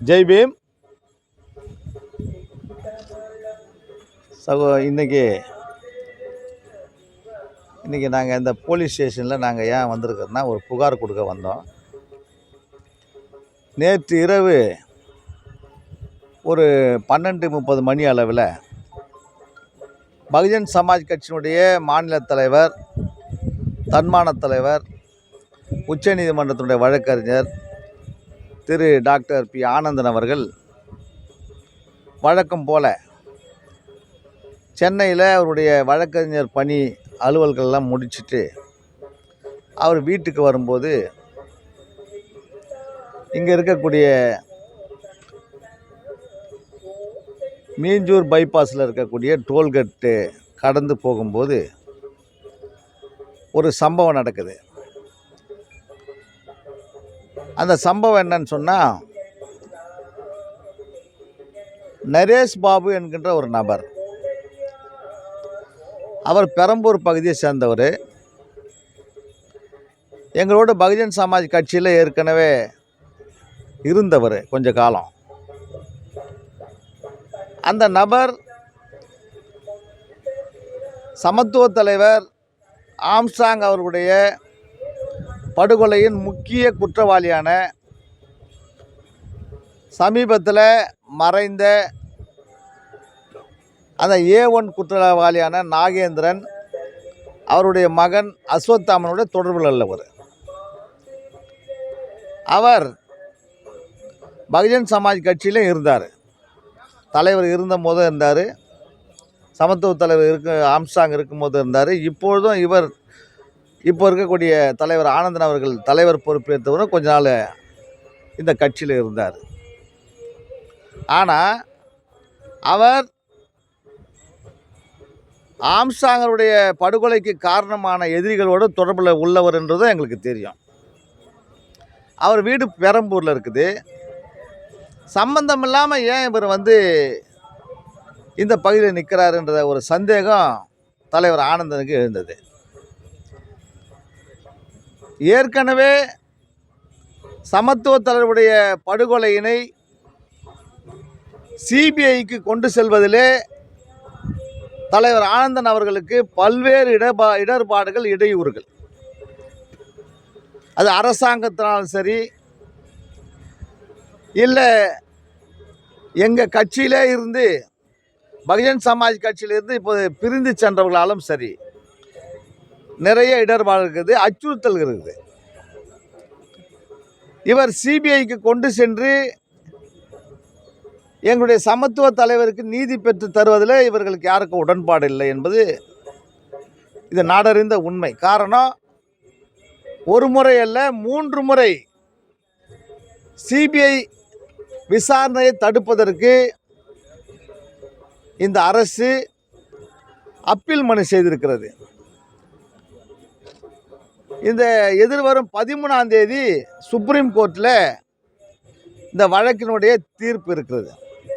ஜெய் பீம். இன்றைக்கி நாங்கள் இந்த போலீஸ் ஸ்டேஷனில் நாங்கள் ஏன் வந்திருக்கிறோன்னா ஒரு புகார் கொடுக்க வந்தோம். நேற்று இரவு ஒரு 12:30 மணி அளவில் பகுஜன் சமாஜ் கட்சியினுடைய மாநில தலைவர், தன்மான தலைவர், உச்சநீதிமன்றத்தினுடைய வழக்கறிஞர் திரு டாக்டர் பி. ஆனந்தன் அவர்கள் வழக்கம் போல் சென்னையில் அவருடைய வழக்கறிஞர் பணி அலுவல்கள்லாம் முடிச்சுட்டு அவர் வீட்டுக்கு வரும்போது இங்கே இருக்கக்கூடிய மீஞ்சூர் பைபாஸில் இருக்கக்கூடிய டோல்கேட்டு கடந்து போகும்போது ஒரு சம்பவம் நடக்குது. அந்த சம்பவம் என்னன்னு சொன்னால், நரேஷ் பாபு என்கின்ற ஒரு நபர், அவர் பெரம்பூர் பகுதியை சேர்ந்தவர். எங்களோட பகுஜன் சமாஜ் கட்சியில் ஏற்கனவே இருந்தவர் கொஞ்ச காலம். அந்த நபர் சமத்துவ தலைவர் ஆம்ஸ்ட்ராங் அவர்களுடைய படுகொலையின் முக்கிய குற்றவாளியான, சமீபத்தில் மறைந்த அந்த A1 குற்றவாளியான நாகேந்திரன் அவருடைய மகன் அஸ்வத்தாமனுடைய தொடர்பில் உள்ளவர். அவர் பகுஜன் சமாஜ் கட்சியிலும் இருந்தார். தலைவர் இருந்த போதும் இருந்தார், சமத்துவ தலைவர் ஆம்ஸ்ட்ராங் இருக்கும்போது இருந்தார். இப்பொழுதும் இப்போ இருக்கக்கூடிய தலைவர் ஆனந்தன் அவர்கள் தலைவர் பொறுப்பேற்றவரும் கொஞ்ச நாள் இந்த கட்சியில் இருந்தார். ஆனால் அவர் ஆம்ஸ்ட்ராங்கருடைய படுகொலைக்கு காரணமான எதிரிகளோடு தொடர்பில் உள்ளவர் என்றதும் எங்களுக்கு தெரியும். அவர் வீடு பெரம்பூரில் இருக்குது. சம்பந்தம் இல்லாமல் ஏன் இவர் இந்த பகுதியில் நிற்கிறாருன்ற ஒரு சந்தேகம் தலைவர் ஆனந்தனுக்கு எழுந்தது. ஏற்கனவே சமத்துவ தலைவருடைய படுகொலையினை சிபிஐக்கு கொண்டு செல்வதிலே தலைவர் ஆனந்தன் அவர்களுக்கு பல்வேறு இடர்பாடுகள், இடையூறுகள், அது அரசாங்கத்தினாலும் சரி, இல்லை எங்கள் கட்சியிலே இருந்து பகுஜன் சமாஜ் கட்சியிலிருந்து இப்போது பிரிந்து சென்றவர்களாலும் சரி, நிறைய இடர்பாடு இருக்குது, அச்சுறுத்தல் இருக்குது. இவர் சிபிஐக்கு கொண்டு சென்று எங்களுடைய சமத்துவ தலைவருக்கு நீதி பெற்று தருவதில் இவர்களுக்கு யாருக்கும் உடன்பாடு இல்லை என்பது இது நாடறிந்த உண்மை. காரணம், ஒரு முறை அல்ல 3 முறை சிபிஐ விசாரணையை தடுப்பதற்கு இந்த அரசு அப்பீல் மனு செய்திருக்கிறது. இந்த எதிர்வரும் 13ஆம் தேதி சுப்ரீம் கோர்ட்டில் இந்த வழக்கினுடைய தீர்ப்பு இருக்கிறது.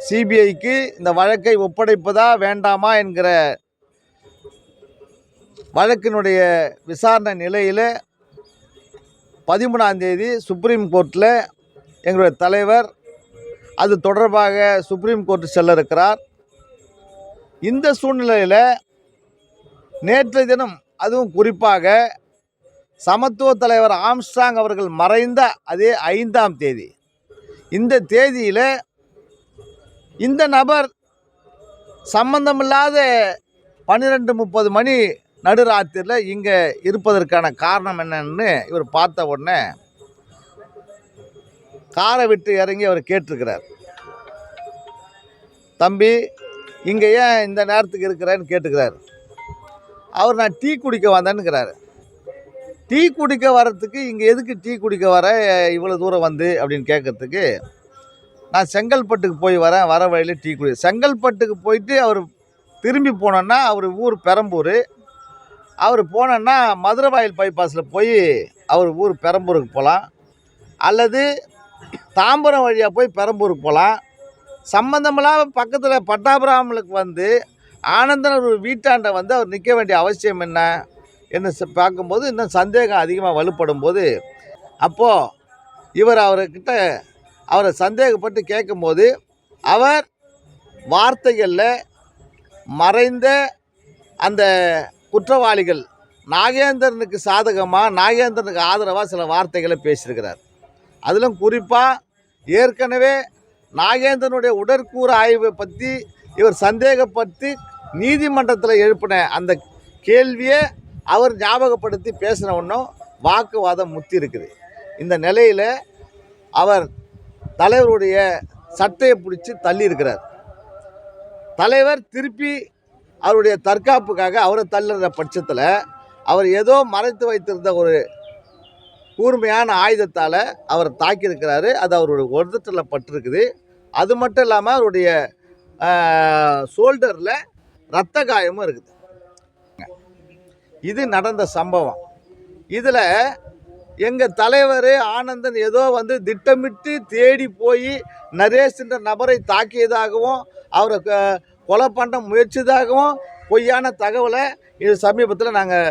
சிபிஐக்கு இந்த வழக்கை ஒப்படைப்பதா வேண்டாமா என்கிற வழக்கினுடைய விசாரணை நிலையில் 13ஆம் தேதி சுப்ரீம் கோர்ட்டில் எங்களுடைய தலைவர் அது தொடர்பாக சுப்ரீம் கோர்ட்டு செல்ல இருக்கிறார். இந்த சூழ்நிலையில் நேற்றைய தினம், அதுவும் குறிப்பாக சமத்துவ தலைவர் ஆம்ஸ்ட்ராங் அவர்கள் மறைந்த அதே 5ஆம் தேதி, இந்த தேதியில் இந்த நபர் சம்பந்தமில்லாத 12:30 மணி நடுராத்திரியில் இங்கே இருப்பதற்கான காரணம் என்னன்னு இவர் பார்த்த உடனே காரை விட்டு இறங்கி அவர் கேட்டிருக்கிறார். தம்பி, இங்கே ஏன் இந்த நேரத்துக்கு இருக்கிறேன்னு கேட்டுக்கிறார். அவர் நான் டீ குடிக்க வந்தேன்னுக்கிறாரு. டீ குடிக்க வர்றதுக்கு இங்கே எதுக்கு டீ குடிக்க வர இவ்வளோ தூரம் அப்படின்னு கேட்குறதுக்கு, நான் செங்கல்பட்டுக்கு போய் வரேன், வர வழியில் டீ குடி. செங்கல்பட்டுக்கு போயிட்டு அவர் திரும்பி போனோன்னா அவர் ஊர் பெரம்பூர். அவர் போனோன்னா மதுரவாயில் பைபாஸில் போய் அவர் ஊர் பெரம்பூருக்கு போகலாம், அல்லது தாம்பரம் வழியாக போய் பெரம்பூருக்கு போகலாம். சம்பந்தமில்லாமல் பக்கத்தில் பட்டாபிராமலுக்கு ஆனந்தன் ஒரு வீட்டாண்டை அவர் நிற்க வேண்டிய அவசியம் என்ன பார்க்கும்போது இன்னும் சந்தேகம் அதிகமாக வலுப்படும் போது, அப்போது இவர் அவர்கிட்ட அவரை சந்தேகப்பட்டு கேட்கும்போது அவர் வார்த்தைகளில் மறைந்த அந்த குற்றவாளிகள் நாகேந்திரனுக்கு சாதகமாக நாகேந்திரனுக்கு ஆதரவாக சில வார்த்தைகளை பேசியிருக்கிறார். அதிலும் குறிப்பாக ஏற்கனவே நாகேந்திரனுடைய உடற்கூறு ஆய்வை பற்றி இவர் சந்தேகப்பட்டு நீதிமன்றத்தில் எழுப்பின அந்த கேள்வியை அவர் ஞாபகப்படுத்தி பேசின ஒன்றும் வாக்குவாதம் முத்தி இருக்குது. இந்த நிலையில் அவர் தலைவருடைய சட்டையை பிடிச்சி தள்ளி இருக்கிறார். தலைவர் திருப்பி அவருடைய தற்காப்புக்காக அவரை தள்ளுற பட்சத்தில் அவர் ஏதோ மறைத்து வைத்திருந்த ஒரு கூர்மையான ஆயுதத்தால் அவர் தாக்கியிருக்கிறாரு. அது அவருடைய உதட்டில் பட்டிருக்குது. அது மட்டும் இல்லாமல் அவருடைய ஷோல்டரில் இரத்த காயமும் இருக்குது. இது நடந்த சம்பவம். இதில் எங்கள் தலைவர் ஆனந்தன் ஏதோ திட்டமிட்டு தேடி போய் நரேஷ் என்ற நபரை தாக்கியதாகவும் அவரை கொலை பண்ண முயற்சிதாகவும் பொய்யான தகவலை இது சமீபத்தில் நாங்கள்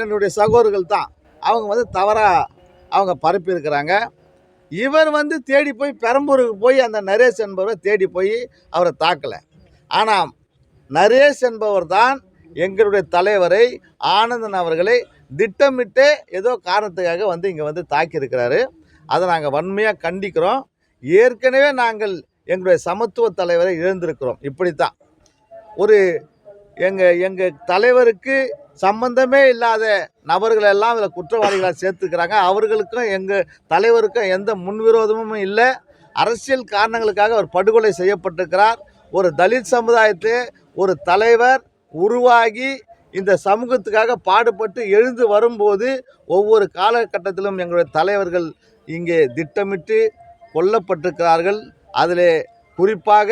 என்னுடைய சகோதரர்கள் தான் அவங்க தவறாக அவங்க பரப்பியிருக்கிறாங்க. இவர் தேடி போய் பெரம்பூருக்கு போய் அந்த நரேஷ் என்பவரை தேடி போய் அவரை தாக்கலை. ஆனால் நரேஷ் என்பவர் தான் எங்களுடைய தலைவரை ஆனந்தன் அவர்களை திட்டமிட்டு ஏதோ காரணத்துக்காக இங்கே தாக்கியிருக்கிறாரு. அதை நாங்கள் வன்மையாக கண்டிக்கிறோம். ஏற்கனவே நாங்கள் எங்களுடைய சமத்துவ தலைவரை இழந்திருக்கிறோம். இப்படித்தான் ஒரு எங்கள் தலைவருக்கு சம்பந்தமே இல்லாத நபர்களெல்லாம் இதில் குற்றவாளிகளாக சேர்த்துக்கிறாங்க. அவர்களுக்கும் எங்கள் தலைவருக்கும் எந்த முன்விரோதமும் இல்லை. அரசியல் காரணங்களுக்காக அவர் படுகொலை செய்யப்பட்டிருக்கிறார். ஒரு தலித் சமுதாயத்தை ஒரு தலைவர் உருவாகி இந்த சமூகத்துக்காக பாடுபட்டு எழுந்து வரும்போது ஒவ்வொரு காலகட்டத்திலும் எங்களுடைய தலைவர்கள் இங்கே திட்டமிட்டு கொல்லப்பட்டிருக்கிறார்கள். அதில் குறிப்பாக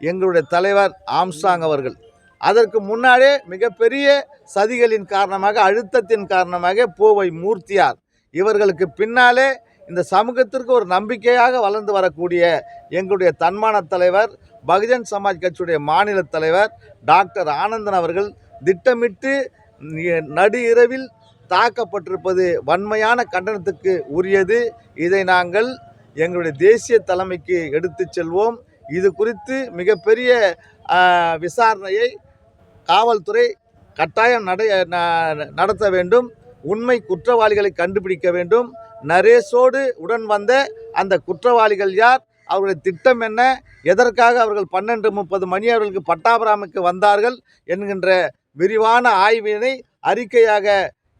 எங்களுடைய தலைவர் ஆம்ஸ்ட்ராங் அவர்கள் அதற்கு முன்னாலே மிகப்பெரிய சதிகளின் காரணமாக அழுத்தத்தின் காரணமாக பூவை மூர்த்தியார் இவர்களுக்கு பின்னாலே இந்த சமூகத்திற்கு ஒரு நம்பிக்கையாக வளர்ந்து வரக்கூடிய எங்களுடைய தன்மான தலைவர் பகுஜன் சமாஜ் கட்சியுடைய மாநில தலைவர் டாக்டர் ஆனந்தன் அவர்கள் திட்டமிட்டு நடு இரவில் தாக்கப்பட்டிருப்பது வன்மையான கண்டனத்துக்கு உரியது. இதை நாங்கள் எங்களுடைய தேசிய தலைமைக்கு எடுத்து செல்வோம். இது குறித்து மிகப்பெரிய விசாரணையை காவல்துறை கட்டாயம் நடத்த வேண்டும். உண்மை குற்றவாளிகளை கண்டுபிடிக்க வேண்டும். நரேஷோடு உடன் வந்த அந்த குற்றவாளிகள் யார், அவருடைய திட்டம் என்ன, எதற்காக அவர்கள் 12:30 மணி அவர்களுக்கு பட்டாபிராமுக்கு வந்தார்கள் என்கின்ற விரிவான ஆய்வினை அறிக்கையாக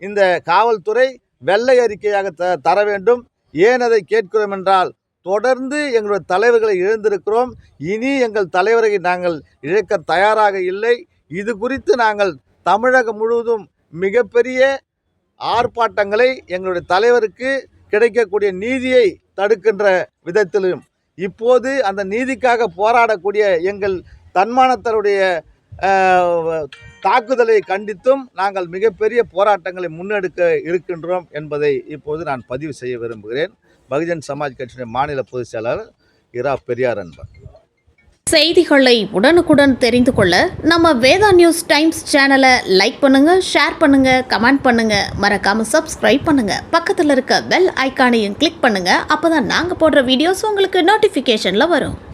இந்த காவல்துறை வெள்ளை அறிக்கையாக தர வேண்டும். ஏன் அதை கேட்கிறோம் என்றால், தொடர்ந்து எங்களுடைய தலைவர்களை இழந்திருக்கிறோம். இனி எங்கள் தலைவரை நாங்கள் இழக்க தயாராக இல்லை. இது குறித்து நாங்கள் தமிழகம் முழுவதும் மிகப்பெரிய ஆர்ப்பாட்டங்களை எங்களுடைய தலைவருக்கு கிடைக்கக்கூடிய நீதியை தடுக்கின்ற விதத்திலும் இப்போது அந்த நீதிக்காக போராடக்கூடிய எங்கள் தன்மானத்தருடைய தாக்குதலை கண்டித்தும் நாங்கள் மிகப்பெரிய போராட்டங்களை முன்னெடுக்க இருக்கின்றோம் என்பதை இப்போது நான் பதிவு செய்ய விரும்புகிறேன். பகுஜன் சமாஜ் கட்சியுடைய மாநில பொதுச் செயலாளர் இரா பெரியார் அன்பன். செய்திகளை உடனுக்குடன் தெரிந்து கொள்ள நம்ம வேதா நியூஸ் டைம்ஸ் சேனலை லைக் பண்ணுங்க, ஷேர் பண்ணுங்க, கமெண்ட் பண்ணுங்க, மறக்காம சப்ஸ்கிரைப் பண்ணுங்க. பக்கத்தில் இருக்க பெல் ஐக்கானையும் கிளிக் பண்ணுங்க. அப்பதான் நாங்க போடுற வீடியோஸ் உங்களுக்கு நோட்டிபிகேஷன்ல வரும்.